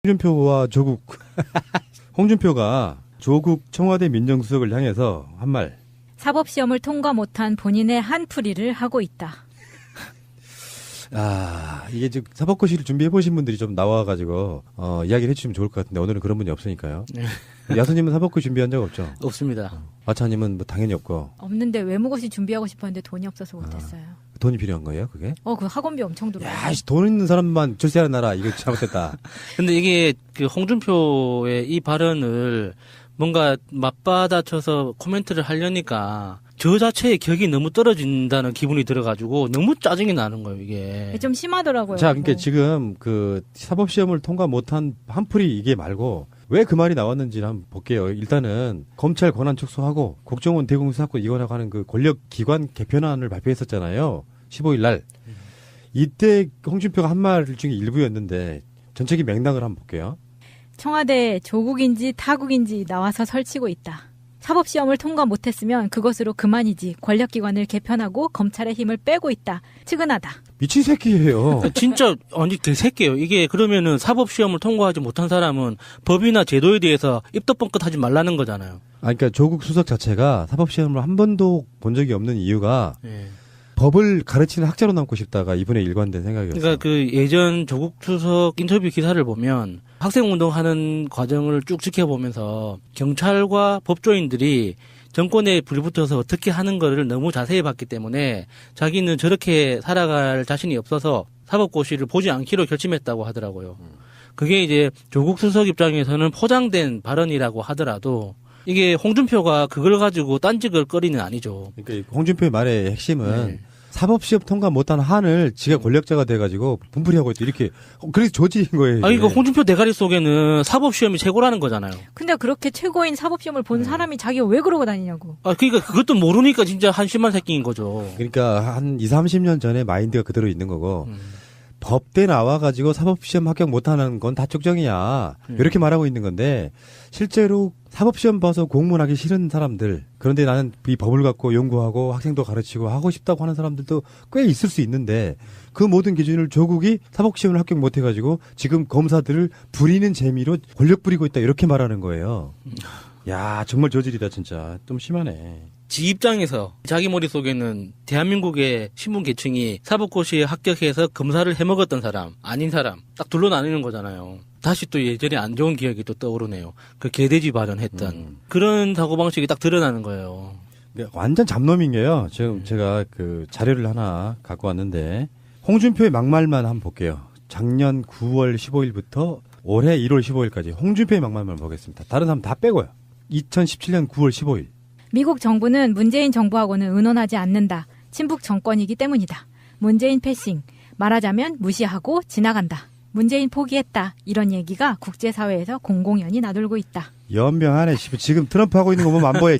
홍준표와 조국 홍준표가 조국 청와대 민정수석을 향해서 한 말. 사법시험을 통과 못한 본인의 한풀이를 하고 있다. 이게 지금 사법고시를 준비해보신 분들이 좀 나와가지고, 이야기를 해주시면 좋을 것 같은데, 오늘은 그런 분이 없으니까요. 네. 야수님은 사법고시 준비한 적 없죠? 없습니다. 마차님은 뭐 당연히 없고. 없는데 외무고시 준비하고 싶었는데 돈이 없어서 못했어요. 돈이 필요한 거예요, 그게? 그 학원비 엄청 들어요. 야, 돈 있는 사람만 출세하는 나라, 이거 잘못됐다. 근데 이게 그 홍준표의 이 발언을 뭔가 맞받아쳐서 코멘트를 하려니까 저 자체의 격이 너무 떨어진다는 기분이 들어가지고 너무 짜증이 나는 거예요, 이게. 좀 심하더라고요. 자, 그러니까 지금 그 사법시험을 통과 못한 한풀이 이게 말고 왜 그 말이 나왔는지 한번 볼게요. 일단은 검찰 권한 축소하고 국정원 대공수 사건 이관하고 하는 그 권력기관 개편안을 발표했었잖아요. 15일 날. 이때 홍준표가 한 말 중에 일부였는데 전체적인 맥락을 한번 볼게요. 청와대 조국인지 타국인지 나와서 설치고 있다. 사법시험을 통과 못했으면 그것으로 그만이지 권력기관을 개편하고 검찰의 힘을 빼고 있다. 측은하다. 미친 새끼예요. 진짜 아니 개새끼예요. 이게 그러면은 사법시험을 통과하지 못한 사람은 법이나 제도에 대해서 입도 뻥끗하지 말라는 거잖아요. 그러니까 조국 수석 자체가 사법시험을 한 번도 본 적이 없는 이유가 예. 법을 가르치는 학자로 남고 싶다가 이분의 일관된 생각이었어요. 그러니까 그 예전 조국 수석 인터뷰 기사를 보면 학생운동하는 과정을 쭉 지켜보면서 경찰과 법조인들이 정권에 불붙어서 어떻게 하는 거를 너무 자세히 봤기 때문에 자기는 저렇게 살아갈 자신이 없어서 사법고시를 보지 않기로 결심했다고 하더라고요. 그게 이제 조국 수석 입장에서는 포장된 발언이라고 하더라도 이게 홍준표가 그걸 가지고 딴짓을 거리는 아니죠. 그러니까 홍준표의 말의 핵심은 네. 사법시험 통과 못한 한을 지가 권력자가 돼가지고 분풀이하고 있다. 이렇게 그래서 조지인 거예요. 이게. 아니 그 홍준표 대가리 속에는 사법시험이 최고라는 거잖아요. 근데 그렇게 최고인 사법시험을 본 사람이 자기가 왜 그러고 다니냐고. 그러니까 그것도 모르니까 진짜 한심한 새끼인 거죠. 그러니까 한 20, 30년 전에 마인드가 그대로 있는 거고 법대 나와가지고 사법시험 합격 못하는 건 다 쪽정이야. 이렇게 말하고 있는 건데 실제로 사법시험 봐서 공무원하기 싫은 사람들, 그런데 나는 이 법을 갖고 연구하고 학생도 가르치고 하고 싶다고 하는 사람들도 꽤 있을 수 있는데 그 모든 기준을 조국이 사법시험을 합격 못해가지고 지금 검사들을 부리는 재미로 권력 부리고 있다 이렇게 말하는 거예요. 야, 정말 저질이다 진짜. 좀 심하네. 지 입장에서 자기 머릿속에는 대한민국의 신분 계층이 사법고시에 합격해서 검사를 해먹었던 사람, 아닌 사람 딱 둘로 나뉘는 거잖아요. 다시 또 예전에 안 좋은 기억이 또 떠오르네요. 그 개돼지 발언했던 그런 사고방식이 딱 드러나는 거예요. 완전 잡놈인 게요. 지금 제가 그 자료를 하나 갖고 왔는데 홍준표의 막말만 한번 볼게요. 작년 9월 15일부터 올해 1월 15일까지 홍준표의 막말만 보겠습니다. 다른 사람 다 빼고요. 2017년 9월 15일. 미국 정부는 문재인 정부하고는 의논하지 않는다. 친북 정권이기 때문이다. 문재인 패싱. 말하자면 무시하고 지나간다. 문재인 포기했다. 이런 얘기가 국제사회에서 공공연히 나돌고 있다. 연병하네. 지금 트럼프 하고 있는 거 보면 안 보여.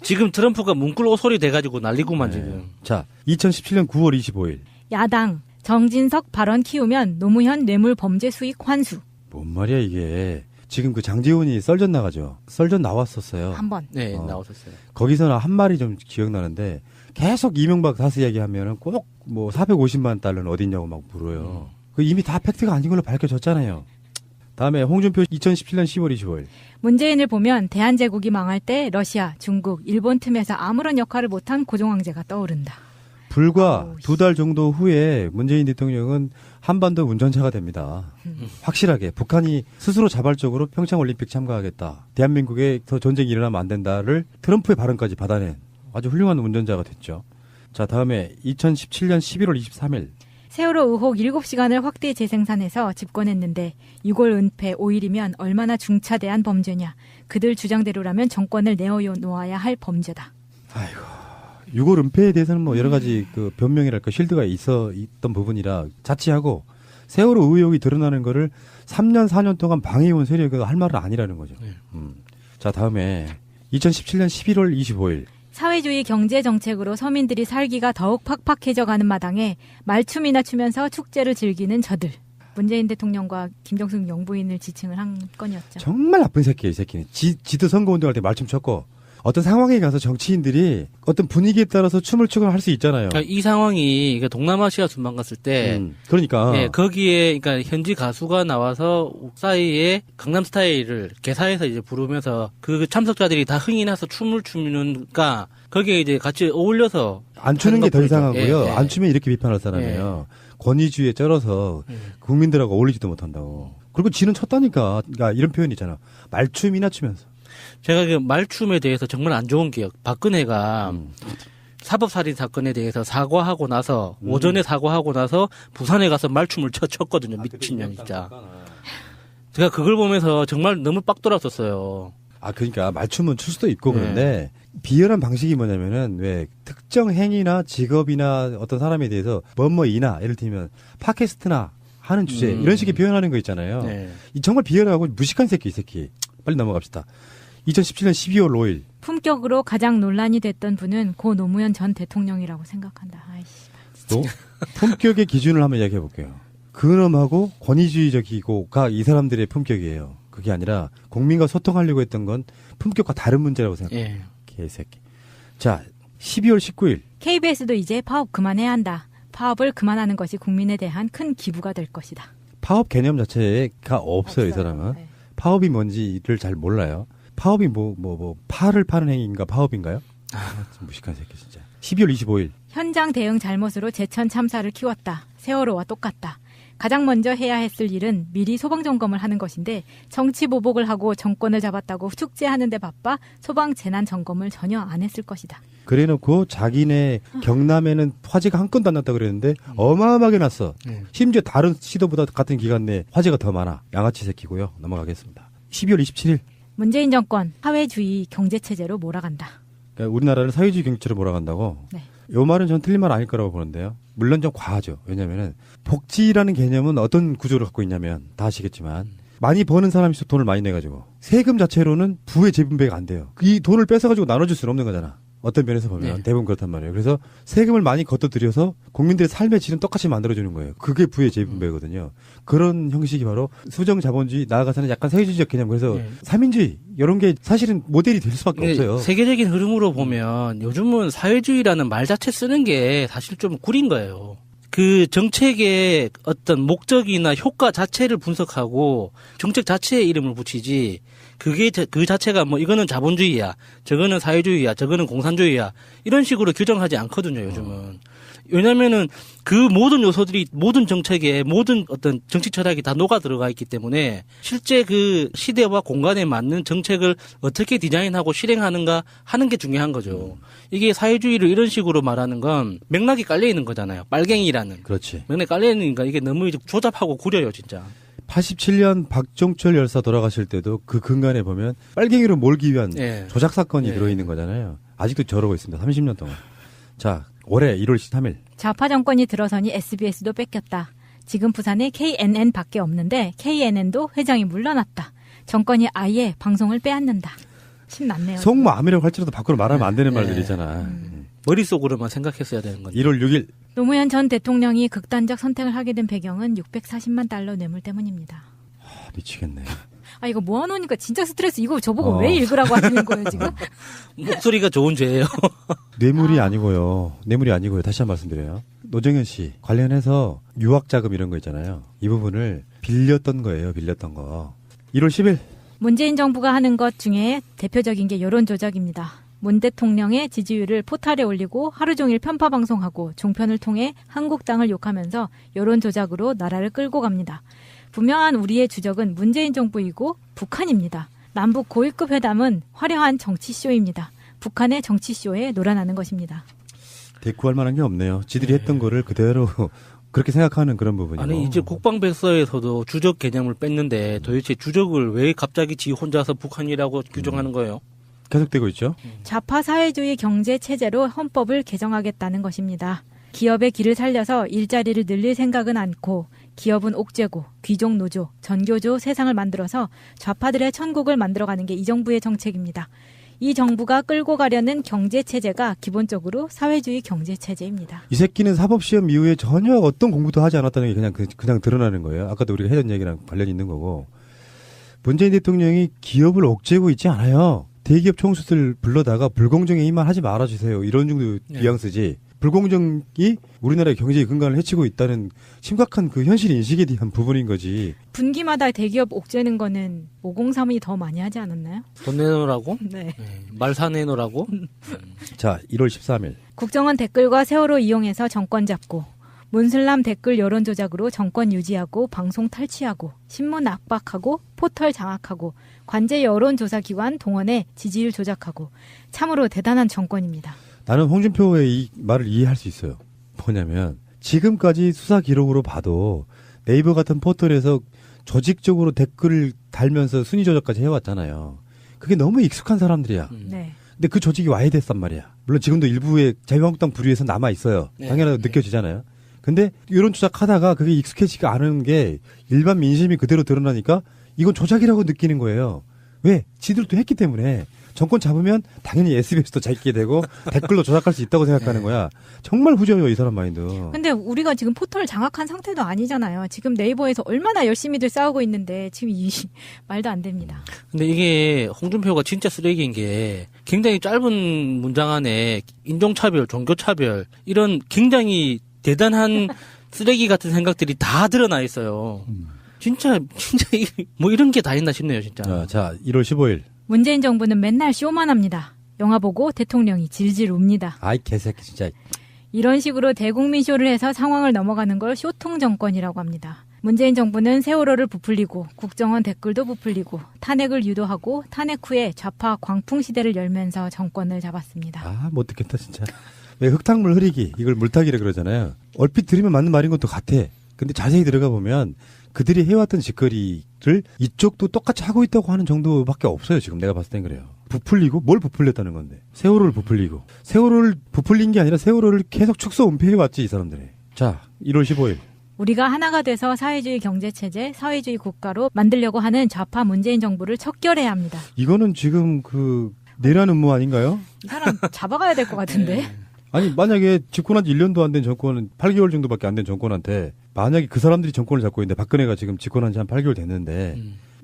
지금 트럼프가 문구로 소리 돼가지고 난리구만 지금. 자, 2017년 9월 25일. 야당. 정진석 발언 키우면 노무현 뇌물 범죄 수익 환수. 뭔 말이야 이게. 지금 그 장재훈이 썰전 나가죠. 썰전 나왔었어요. 한 번. 네, 나오셨어요. 거기서는 한 말이 좀 기억나는데 계속 이명박 다스 얘기하면은 꼭 뭐 450만 달러는 어딨냐고 막 물어요. 그 이미 다 팩트가 아닌 걸로 밝혀졌잖아요. 다음에 홍준표 2017년 10월 25일. 문재인을 보면 대한제국이 망할 때 러시아, 중국, 일본 틈에서 아무런 역할을 못한 고종황제가 떠오른다. 불과 2달 정도 후에 문재인 대통령은 한반도 운전차가 됩니다. 확실하게 북한이 스스로 자발적으로 평창올림픽 참가하겠다. 대한민국에 더 전쟁이 일어나면 안 된다를 트럼프의 발언까지 받아낸 아주 훌륭한 운전자가 됐죠. 자, 다음에 2017년 11월 23일. 세월호 의혹 7시간을 확대 재생산해서 집권했는데 6월 은폐 5일이면 얼마나 중차대한 범죄냐. 그들 주장대로라면 정권을 내어놓아야 할 범죄다. 아이고. 6월 은폐에 대해서는 뭐 여러 가지 그 변명이랄까 쉴드가 있던 부분이라 자치하고 세월호 의혹이 드러나는 거를 3년 4년 동안 방해해온 세력이 할 말은 아니라는 거죠. 자, 다음에 2017년 11월 25일. 사회주의 경제 정책으로 서민들이 살기가 더욱 팍팍해져가는 마당에 말춤이나 추면서 축제를 즐기는 저들. 문재인 대통령과 김정숙 영부인을 지칭을 한 건이었죠. 정말 나쁜 새끼예요, 이 새끼는. 지도 선거운동할 때 말춤 췄고 어떤 상황에 가서 정치인들이 어떤 분위기에 따라서 춤을 추거나 할 수 있잖아요. 그러니까 이 상황이 그러니까 동남아시아 순방 갔을 때 그러니까. 예, 거기에 그러니까 현지 가수가 나와서 사이에 강남 스타일을 개사해서 이제 부르면서 그 참석자들이 다 흥이 나서 춤을 추니까 거기에 이제 같이 어울려서 안 추는 게 더 이상하고요. 예, 예. 안 추면 이렇게 비판할 사람이에요. 권위주의에 쩔어서 국민들하고 어울리지도 못한다고. 그리고 지는 췄다니까. 그러니까 이런 표현이 있잖아. 말춤이나 추면서. 제가 그 말춤에 대해서 정말 안 좋은 기억. 박근혜가 사법살인 사건에 대해서 사과하고 나서 오전에 사과하고 나서 부산에 가서 말춤을 췄거든요. 미친년 진짜. 제가 그걸 보면서 정말 너무 빡 돌았었어요. 아, 그러니까 말춤은 출 수도 있고 그런데 비열한 방식이 뭐냐면은 왜 특정 행위나 직업이나 어떤 사람에 대해서 뭐뭐이나 예를 들면 팟캐스트나 하는 주제 이런 식의 표현하는 거 있잖아요. 네. 이 정말 비열하고 무식한 새끼 이 새끼. 빨리 넘어갑시다. 2017년 12월 5일. 품격으로 가장 논란이 됐던 분은 고 노무현 전 대통령이라고 생각한다. 아이씨. 또 품격의 기준을 한번 이야기해 볼게요. 근엄하고 권위주의적이고가 이 사람들의 품격이에요. 그게 아니라 국민과 소통하려고 했던 건 품격과 다른 문제라고 생각해요. 예. 개새끼. 자, 12월 19일. KBS도 이제 파업 그만해야 한다. 파업을 그만하는 것이 국민에 대한 큰 기부가 될 것이다. 파업 개념 자체가 없어요, 이 사람은. 네. 파업이 뭔지를 잘 몰라요. 파업이 파를 파는 행위인가 파업인가요? 좀 무식한 새끼 진짜. 12월 25일. 현장 대응 잘못으로 제천 참사를 키웠다. 세월호와 똑같다. 가장 먼저 해야 했을 일은 미리 소방 점검을 하는 것인데 정치 보복을 하고 정권을 잡았다고 축제하는 데 바빠 소방 재난 점검을 전혀 안 했을 것이다. 그래놓고 자기네 경남에는 화재가 한 건도 안 났다 그랬는데 어마어마하게 났어. 심지어 다른 시도보다 같은 기간 내에 화재가 더 많아. 양아치 새끼고요. 넘어가겠습니다. 12월 27일. 문재인 정권 사회주의 경제체제로 몰아간다. 그러니까 우리나라를 사회주의 경제로 몰아간다고. 네. 요 말은 전 틀린 말 아닐 거라고 보는데요. 물론 좀 과하죠. 왜냐면은 복지라는 개념은 어떤 구조를 갖고 있냐면 다 아시겠지만 많이 버는 사람이 돈을 많이 내가지고 세금 자체로는 부의 재분배가 안 돼요. 이 돈을 뺏어가지고 나눠줄 수는 없는 거잖아. 어떤 면에서 보면 네. 대부분 그렇단 말이에요. 그래서 세금을 많이 걷어들여서 국민들의 삶의 질은 똑같이 만들어주는 거예요. 그게 부의 재분배거든요. 그런 형식이 바로 수정자본주의 나아가서는 약간 사회주의적 개념. 그래서 네. 삼인주의 이런 게 사실은 모델이 될 수밖에 없어요. 세계적인 흐름으로 보면 요즘은 사회주의라는 말 자체 쓰는 게 사실 좀 구린 거예요. 그 정책의 어떤 목적이나 효과 자체를 분석하고 정책 자체에 이름을 붙이지 그게 그 자체가 뭐 이거는 자본주의야, 저거는 사회주의야, 저거는 공산주의야 이런 식으로 규정하지 않거든요 요즘은. 왜냐면은 그 모든 요소들이 모든 정책에 모든 어떤 정치 철학이 다 녹아 들어가 있기 때문에 실제 그 시대와 공간에 맞는 정책을 어떻게 디자인하고 실행하는가 하는 게 중요한 거죠. 이게 사회주의를 이런 식으로 말하는 건 맥락이 깔려 있는 거잖아요. 빨갱이라는. 그렇지. 맥락이 깔려 있으니까 이게 너무 이제 조잡하고 구려요 진짜. 87년 박종철 열사 돌아가실 때도 그 근간에 보면 빨갱이로 몰기 위한 예. 조작 사건이 예. 들어있는 거잖아요. 아직도 저러고 있습니다. 30년 동안. 자, 올해 1월 13일. 좌파 정권이 들어서니 SBS도 뺏겼다. 지금 부산에 KNN밖에 없는데 KNN도 회장이 물러났다. 정권이 아예 방송을 빼앗는다. 신났네요. 속마음이라고 할지라도 밖으로 말하면 안 되는 네. 말들이잖아. 머릿속으로만 생각했어야 되는 건데. 1월 6일. 노무현 전 대통령이 극단적 선택을 하게 된 배경은 640만 달러 뇌물 때문입니다. 미치겠네. 아 이거 모아놓으니까 진짜 스트레스. 이거 저보고 왜 읽으라고 하시는 거예요 지금? 목소리가 좋은 죄예요. 뇌물이 아니고요. 뇌물이 아니고요. 다시 한 번 말씀드려요. 노정현 씨 관련해서 유학자금 이런 거 있잖아요. 이 부분을 빌렸던 거예요. 빌렸던 거. 1월 10일. 문재인 정부가 하는 것 중에 대표적인 게 여론조작입니다. 문 대통령의 지지율을 포탈에 올리고 하루 종일 편파 방송하고 종편을 통해 한국당을 욕하면서 여론조작으로 나라를 끌고 갑니다. 분명한 우리의 주적은 문재인 정부이고 북한입니다. 남북 고위급 회담은 화려한 정치쇼입니다. 북한의 정치쇼에 놀아나는 것입니다. 대꾸할 만한 게 없네요. 지들이 했던 거를 그대로 그렇게 생각하는 그런 부분이고. 아니 이제 국방백서에서도 주적 개념을 뺐는데 도대체 주적을 왜 갑자기 지 혼자서 북한이라고 규정하는 거예요? 계속되고 있죠. 좌파 사회주의 경제 체제로 헌법을 개정하겠다는 것입니다. 기업의 길을 살려서 일자리를 늘릴 생각은 않고 기업은 옥죄고 귀족 노조, 전교조 세상을 만들어서 좌파들의 천국을 만들어가는 게 이 정부의 정책입니다. 이 정부가 끌고 가려는 경제 체제가 기본적으로 사회주의 경제 체제입니다. 이 새끼는 사법시험 이후에 전혀 어떤 공부도 하지 않았다는 게 그냥 드러나는 거예요. 아까도 우리가 했던 얘기랑 관련이 있는 거고. 문재인 대통령이 기업을 옥죄고 있지 않아요. 대기업 총수들 불러다가 불공정에 이만하지 말아주세요. 이런 정도 네. 뉘앙스지. 불공정이 우리나라의 경제의 근간을 해치고 있다는 심각한 그 현실 인식에 대한 부분인 거지. 분기마다 대기업 옥죄는 거는 503이 더 많이 하지 않았나요? 돈 내놓으라고? 네. 말 사내놓으라고? 자, 1월 13일. 국정원 댓글과 세월호 이용해서 정권 잡고 문슬람 댓글 여론 조작으로 정권 유지하고 방송 탈취하고 신문 압박하고 포털 장악하고 관제 여론조사기관 동원해 지지율 조작하고 참으로 대단한 정권입니다. 나는 홍준표의 이 말을 이해할 수 있어요. 뭐냐면 지금까지 수사 기록으로 봐도 네이버 같은 포털에서 조직적으로 댓글을 달면서 순위 조작까지 해왔잖아요. 그게 너무 익숙한 사람들이야. 네. 근데 그 조직이 와야 됐단 말이야. 물론 지금도 일부의 자유한국당 부류에서 남아있어요. 네. 당연하게 느껴지잖아요. 근데 이런 조작하다가 그게 익숙해지지가 않은 게 일반 민심이 그대로 드러나니까 이건 조작이라고 느끼는 거예요. 왜? 지들도 했기 때문에. 정권 잡으면 당연히 SBS도 잡게 되고 댓글로 조작할 수 있다고 생각하는 거야. 정말 후져요, 이 사람 마인드. 근데 우리가 지금 포털 장악한 상태도 아니잖아요. 지금 네이버에서 얼마나 열심히들 싸우고 있는데 지금 이 말도 안 됩니다. 근데 이게 홍준표가 진짜 쓰레기인 게 굉장히 짧은 문장 안에 인종차별, 종교차별 이런 굉장히 대단한 쓰레기 같은 생각들이 다 드러나 있어요. 진짜 뭐 이런 게 다 있나 싶네요, 진짜. 자, 1월 15일. 문재인 정부는 맨날 쇼만 합니다. 영화 보고 대통령이 질질 웁니다. 아이, 개새끼, 진짜. 이런 식으로 대국민 쇼를 해서 상황을 넘어가는 걸 쇼통 정권이라고 합니다. 문재인 정부는 세월호를 부풀리고 국정원 댓글도 부풀리고 탄핵을 유도하고 탄핵 후에 좌파 광풍 시대를 열면서 정권을 잡았습니다. 아, 못 듣겠다, 진짜. 왜 흙탕물 흐리기, 이걸 물타기라 그러잖아요. 얼핏 들으면 맞는 말인 것도 같아. 근데 자세히 들어가 보면 그들이 해왔던 짓거리를 이쪽도 똑같이 하고 있다고 하는 정도밖에 없어요. 지금 내가 봤을 땐 그래요. 부풀리고 뭘 부풀렸다는 건데. 세월호를 부풀리고. 세월호를 부풀린 게 아니라 세월호를 계속 축소 은폐해왔지 이 사람들이. 자, 1월 15일. 우리가 하나가 돼서 사회주의 경제체제, 사회주의 국가로 만들려고 하는 좌파 문재인 정부를 척결해야 합니다. 이거는 지금 그 내란 음모 아닌가요? 이 사람 잡아가야 될 것 같은데. 아니 만약에 집권한 지 1년도 안 된 정권은 8개월 정도밖에 안 된 정권한테 만약에 그 사람들이 정권을 잡고 있는데 박근혜가 지금 집권한 지 한 8개월 됐는데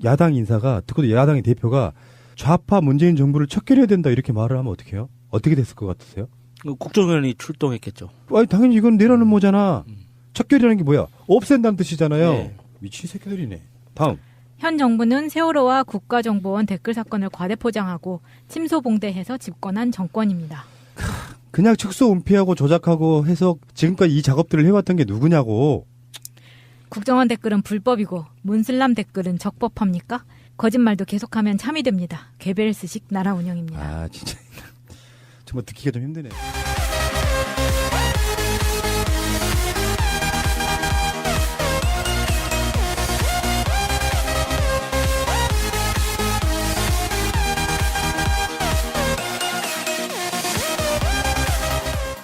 야당 인사가 특히 야당의 대표가 좌파 문재인 정부를 척결해야 된다 이렇게 말을 하면 어떡해요? 어떻게 됐을 것 같으세요? 국정원이 출동했겠죠. 아니 당연히 이건 내란 음모잖아. 척결이라는 게 뭐야? 없앤다는 뜻이잖아요. 네. 미친 새끼들이네. 다음. 현 정부는 세월호와 국가정보원 댓글 사건을 과대포장하고 침소봉대해서 집권한 정권입니다. 그냥 축소 은폐하고 조작하고 해서 지금까지 이 작업들을 해왔던 게 누구냐고. 국정원 댓글은 불법이고 문슬람 댓글은 적법합니까? 거짓말도 계속하면 참이 됩니다. 개벨스식 나라 운영입니다. 아 진짜 정말 듣기가 좀 힘드네.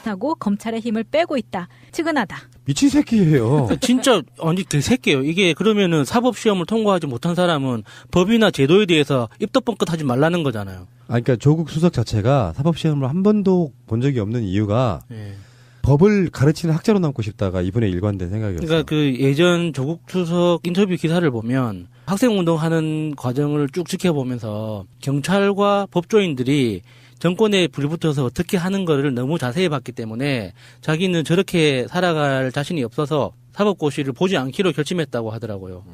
하고 검찰의 힘을 빼고 있다. 측은하다. 미친 새끼예요. 진짜 아니 개새끼예요. 이게 그러면은 사법 시험을 통과하지 못한 사람은 법이나 제도에 대해서 입도 뻥끗하지 말라는 거잖아요. 아, 그러니까 조국 수석 자체가 사법시험을 한 번도 본 적이 없는 이유가 예. 법을 가르치는 학자로 남고 싶다가 이번에 일관된 생각이었어요. 그러니까 그 예전 조국 수석 인터뷰 기사를 보면 학생운동하는 과정을 쭉 지켜보면서 경찰과 법조인들이 정권에 불붙어서 어떻게 하는 거를 너무 자세히 봤기 때문에 자기는 저렇게 살아갈 자신이 없어서 사법고시를 보지 않기로 결심했다고 하더라고요.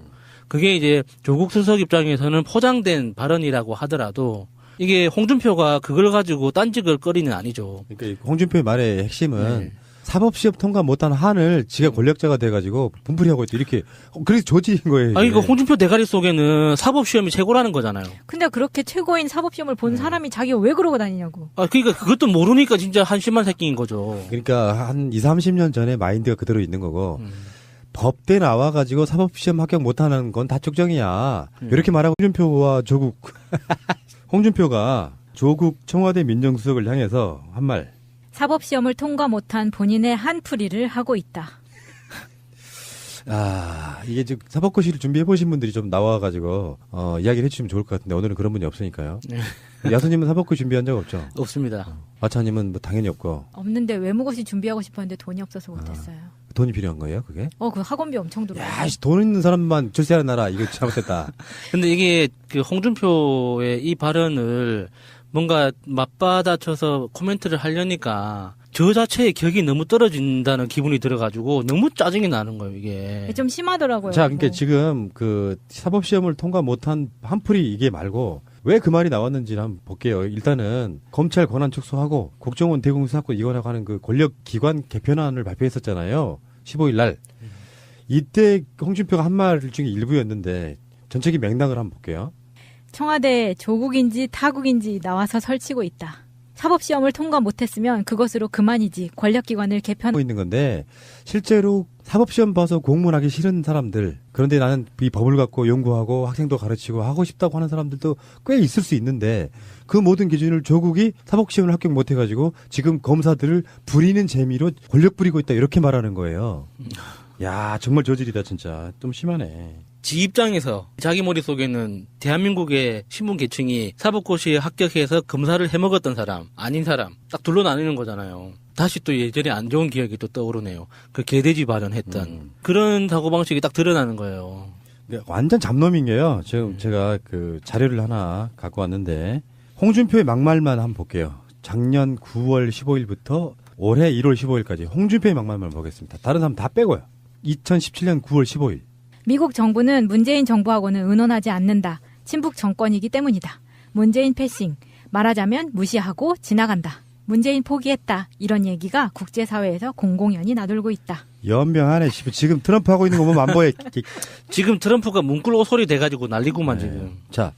그게 이제 조국 수석 입장에서는 포장된 발언이라고 하더라도 이게 홍준표가 그걸 가지고 딴짓을 거리는 아니죠. 그러니까 홍준표의 말의 핵심은 네. 사법시험 통과 못한 한을 지가 권력자가 돼가지고 분풀이하고 있다. 이렇게 그래서 조지인 거예요. 아니, 이게. 그 홍준표 대가리 속에는 사법시험이 최고라는 거잖아요. 근데 그렇게 최고인 사법시험을 본 사람이 자기가 왜 그러고 다니냐고. 아, 그러니까 그것도 모르니까 진짜 한심한 새끼인 거죠. 그러니까 한 20, 30년 전에 마인드가 그대로 있는 거고 법대 나와가지고 사법시험 합격 못하는 건 다 쪽정이야. 이렇게 말하고 홍준표와 조국 홍준표가 조국 청와대 민정수석을 향해서 한 말. 사법시험을 통과 못한 본인의 한풀이를 하고 있다. 아, 이게 지금 사법고시를 준비해보신 분들이 좀 나와가지고, 이야기를 해주시면 좋을 것 같은데, 오늘은 그런 분이 없으니까요. 네. 야수님은 사법고시 준비한 적 없죠? 없습니다. 마차님은 뭐 당연히 없고, 없는데 외무고시 준비하고 싶었는데 돈이 없어서 못했어요. 돈이 필요한 거예요, 그게? 그 학원비 엄청 들어요. 야, 돈 있는 사람만 출세하는 나라, 이거 잘못됐다. 근데 이게 그 홍준표의 이 발언을 뭔가 맞받아쳐서 코멘트를 하려니까 저 자체의 격이 너무 떨어진다는 기분이 들어가지고 너무 짜증이 나는 거예요, 이게. 좀 심하더라고요. 자, 그러니까 그거. 지금 그 사법시험을 통과 못한 한풀이 이게 말고 왜 그 말이 나왔는지를 한번 볼게요. 일단은 검찰 권한 축소하고 국정원 대공수 사건 이관하고 하는 그 권력기관 개편안을 발표했었잖아요. 15일 날. 이때 홍준표가 한 말 중에 일부였는데 전체적인 맥락을 한번 볼게요. 청와대 조국인지 타국인지 나와서 설치고 있다. 사법시험을 통과 못했으면 그것으로 그만이지 권력기관을 개편. 하고 있는 건데 실제로 사법시험 봐서 공무원하기 싫은 사람들, 그런데 나는 이 법을 갖고 연구하고 학생도 가르치고 하고 싶다고 하는 사람들도 꽤 있을 수 있는데 그 모든 기준을 조국이 사법시험을 합격 못해가지고 지금 검사들을 부리는 재미로 권력 부리고 있다 이렇게 말하는 거예요. 야, 정말 저질이다 진짜. 좀 심하네. 지 입장에서 자기 머릿속에는 대한민국의 신분 계층이 사법고시에 합격해서 검사를 해먹었던 사람, 아닌 사람 딱 둘로 나뉘는 거잖아요. 다시 또 예전에 안 좋은 기억이 또 떠오르네요. 그 개돼지 발언했던 그런 사고방식이 딱 드러나는 거예요. 네, 완전 잡놈인 게요. 지금 제가 그 자료를 하나 갖고 왔는데 홍준표의 막말만 한번 볼게요. 작년 9월 15일부터 올해 1월 15일까지 홍준표의 막말만 보겠습니다. 다른 사람 다 빼고요. 2017년 9월 15일. 미국 정부는 문재인 정부하고는 의논하지 않는다. 친북 정권이기 때문이다. 문재인 패싱. 말하자면 무시하고 지나간다. 문재인 포기했다. 이런 얘기가 국제사회에서 공공연히 나돌고 있다. 연병하네. 지금 트럼프 하고 있는 거 보면 안 보여. 지금 트럼프가 문구로 소리 돼가지고 난리구만 네. 지금. 자,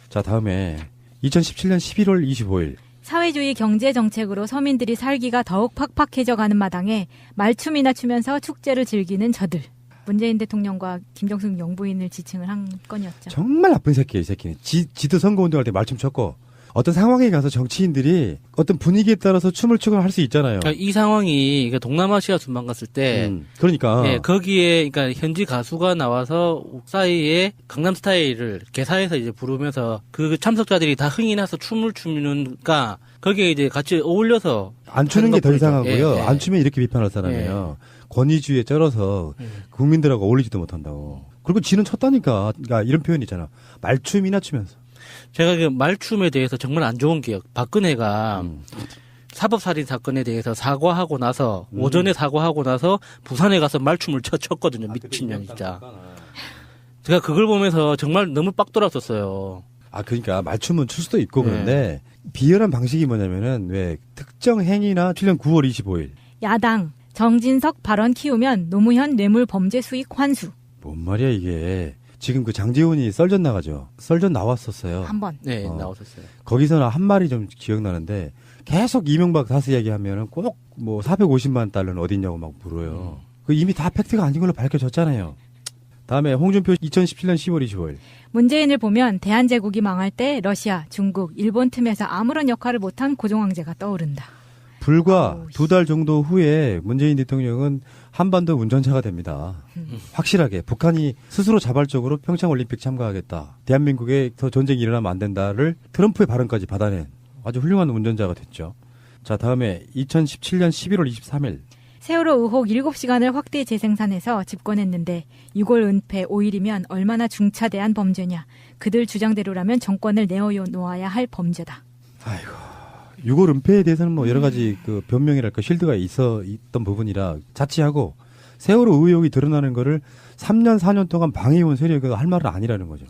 자, 다음에 2017년 11월 25일. 사회주의 경제 정책으로 서민들이 살기가 더욱 팍팍해져가는 마당에 말춤이나 추면서 축제를 즐기는 저들. 문재인 대통령과 김정숙 영부인을 지칭을 한 건이었죠. 정말 나쁜 새끼예요, 이 새끼는. 지도 선거운동할 때 말춤 췄고 어떤 상황에 가서 정치인들이 어떤 분위기에 따라서 춤을 추거나 할 수 있잖아요. 그러니까 이 상황이 동남아시아 순방 갔을 때 그러니까. 예, 거기에 그러니까 현지 가수가 나와서 사이에 강남스타일을 개사해서 이제 부르면서 그 참석자들이 다 흥이 나서 춤을 추니까 거기에 이제 같이 어울려서 안 추는 게 더 것뿐이죠. 이상하고요. 예, 예. 안 추면 이렇게 비판할 사람이에요. 권위주의에 쩔어서 국민들하고 어울리지도 못한다고. 그리고 지는 췄다니까. 그러니까 이런 표현이 있잖아. 말춤이나 추면서. 제가 그 말춤에 대해서 정말 안 좋은 기억. 박근혜가 사법살인 사건에 대해서 사과하고 나서 오전에 사과하고 나서 부산에 가서 말춤을 췄거든요. 미친년 진짜. 제가 그걸 보면서 정말 너무 빡 돌았었어요. 아, 그러니까 말춤은 출 수도 있고 그런데 비열한 방식이 뭐냐면은 왜 특정 행위나 7년 9월 25일. 야당 정진석 발언 키우면 노무현 뇌물 범죄 수익 환수. 뭔 말이야 이게. 지금 그 장재훈이 썰전 나가죠. 썰전 나왔었어요. 한 번. 네, 나오셨어요. 거기서는 한 말이 좀 기억나는데 계속 이명박 다스 이야기하면은 꼭 뭐 450만 달러는 어딨냐고 막 물어요. 그 이미 다 팩트가 아닌 걸로 밝혀졌잖아요. 다음에 홍준표 2017년 10월 25일. 문재인을 보면 대한제국이 망할 때 러시아, 중국, 일본 틈에서 아무런 역할을 못한 고종황제가 떠오른다. 불과 2달 정도 후에 문재인 대통령은 한반도 운전차가 됩니다. 확실하게 북한이 스스로 자발적으로 평창올림픽 참가하겠다. 대한민국에서 전쟁이 일어나면 안 된다를 트럼프의 발언까지 받아낸 아주 훌륭한 운전자가 됐죠. 자, 다음에 2017년 11월 23일. 세월호 의혹 7시간을 확대 재생산해서 집권했는데 6월 은폐 5일이면 얼마나 중차대한 범죄냐. 그들 주장대로라면 정권을 내어놓아야 할 범죄다. 아이고. 6월 은폐에 대해서는 뭐 여러 가지 그 변명이랄까 실드가 있던 부분이라 자치하고 세월호 의혹이 드러나는 거를 3년 4년 동안 방해해온 세력이 할 말은 아니라는 거죠.